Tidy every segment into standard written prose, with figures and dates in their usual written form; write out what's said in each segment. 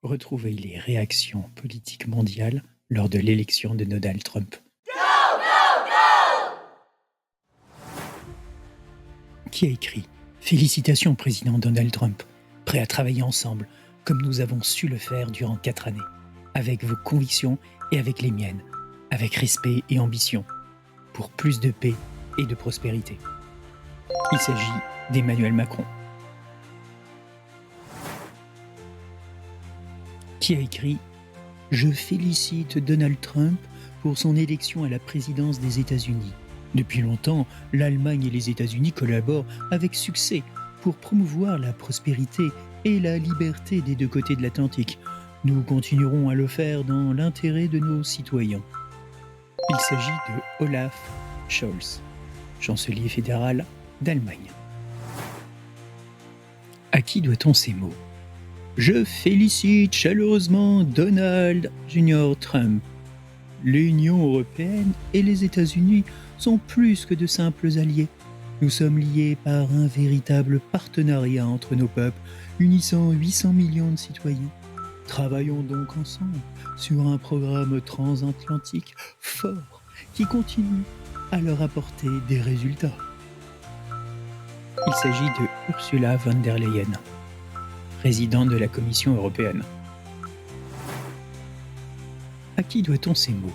Retrouvez les réactions politiques mondiales lors de l'élection de Donald Trump. Qui a écrit « Félicitations président Donald Trump, prêt à travailler ensemble, comme nous avons su le faire durant 4 années, avec vos convictions et avec les miennes, avec respect et ambition, pour plus de paix et de prospérité. » Il s'agit d'Emmanuel Macron. Qui a écrit « Je félicite Donald Trump pour son élection à la présidence des États-Unis. Depuis longtemps, l'Allemagne et les États-Unis collaborent avec succès pour promouvoir la prospérité et la liberté des deux côtés de l'Atlantique. Nous continuerons à le faire dans l'intérêt de nos citoyens. » Il s'agit de Olaf Scholz, chancelier fédéral d'Allemagne. À qui doit-on ces mots ? Je félicite chaleureusement Donald Jr. Trump. L'Union européenne et les États-Unis sont plus que de simples alliés. Nous sommes liés par un véritable partenariat entre nos peuples, unissant 800 millions de citoyens. Travaillons donc ensemble sur un programme transatlantique fort qui continue à leur apporter des résultats. Il s'agit de Ursula von der Leyen, présidente de la Commission européenne. À qui doit-on ces mots ?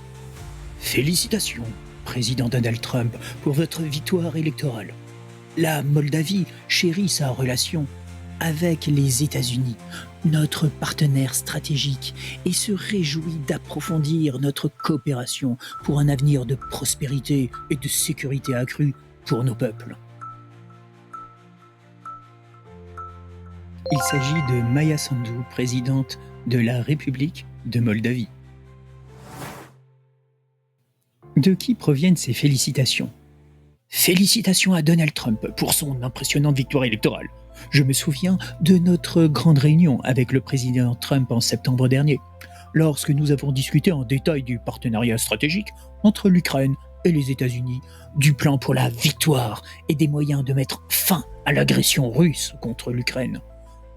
Félicitations, président Donald Trump, pour votre victoire électorale. La Moldavie chérit sa relation avec les États-Unis, notre partenaire stratégique, et se réjouit d'approfondir notre coopération pour un avenir de prospérité et de sécurité accrue pour nos peuples. Il s'agit de Maia Sandu, présidente de la République de Moldavie. De qui proviennent ces félicitations ? Félicitations à Donald Trump pour son impressionnante victoire électorale. Je me souviens de notre grande réunion avec le président Trump en septembre dernier, lorsque nous avons discuté en détail du partenariat stratégique entre l'Ukraine et les États-Unis, du plan pour la victoire et des moyens de mettre fin à l'agression russe contre l'Ukraine.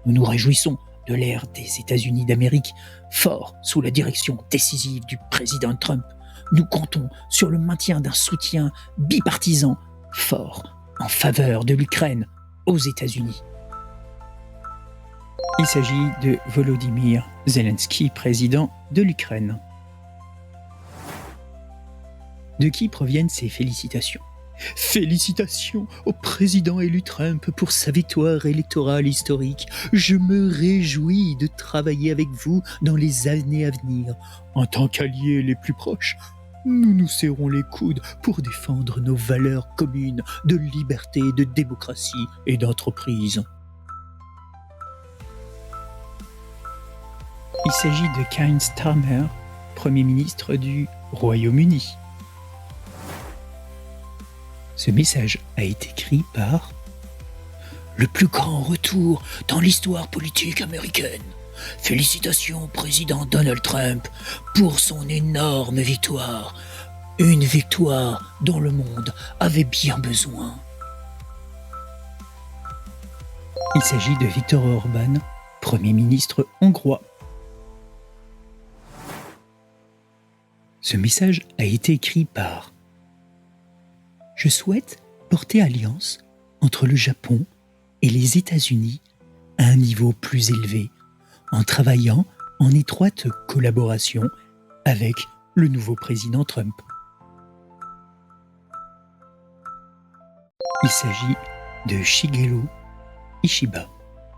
Nous nous réjouissons de l'ère des États-Unis d'Amérique, fort sous la direction décisive du président Trump. Nous comptons sur le maintien d'un soutien bipartisan fort en faveur de l'Ukraine aux États-Unis. Il s'agit de Volodymyr Zelensky, président de l'Ukraine. De qui proviennent ces félicitations ? Félicitations au président élu Trump pour sa victoire électorale historique. Je me réjouis de travailler avec vous dans les années à venir. En tant qu'alliés les plus proches, nous nous serrons les coudes pour défendre nos valeurs communes de liberté, de démocratie et d'entreprise. Il s'agit de Keir Starmer, Premier ministre du Royaume-Uni. Ce message a été écrit par le plus grand retour dans l'histoire politique américaine. Félicitations au président Donald Trump pour son énorme victoire. Une victoire dont le monde avait bien besoin. Il s'agit de Viktor Orban, Premier ministre hongrois. Ce message a été écrit par Je souhaite porter alliance entre le Japon et les États-Unis à un niveau plus élevé, en travaillant en étroite collaboration avec le nouveau président Trump. Il s'agit de Shigeru Ishiba,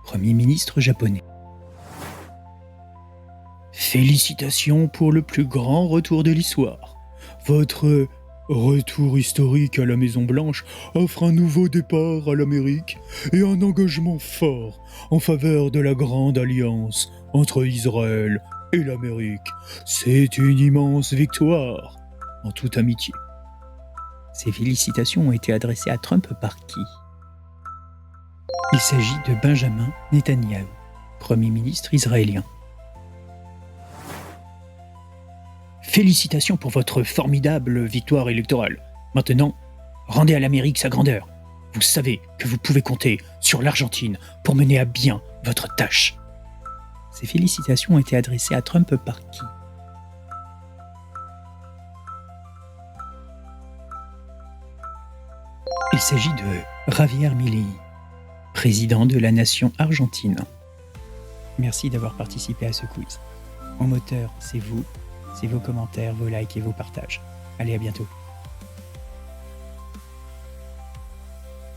Premier ministre japonais. Félicitations pour le plus grand retour de l'histoire. Votre retour historique à la Maison-Blanche offre un nouveau départ à l'Amérique et un engagement fort en faveur de la grande alliance entre Israël et l'Amérique. C'est une immense victoire, en toute amitié. Ces félicitations ont été adressées à Trump par qui ? Il s'agit de Benjamin Netanyahou, Premier ministre israélien. Félicitations pour votre formidable victoire électorale. Maintenant, rendez à l'Amérique sa grandeur. Vous savez que vous pouvez compter sur l'Argentine pour mener à bien votre tâche. Ces félicitations ont été adressées à Trump par qui? Il s'agit de Javier Milei, président de la nation argentine. Merci d'avoir participé à ce quiz. Mon moteur, c'est vous, c'est vos commentaires, vos likes et vos partages. Allez, à bientôt.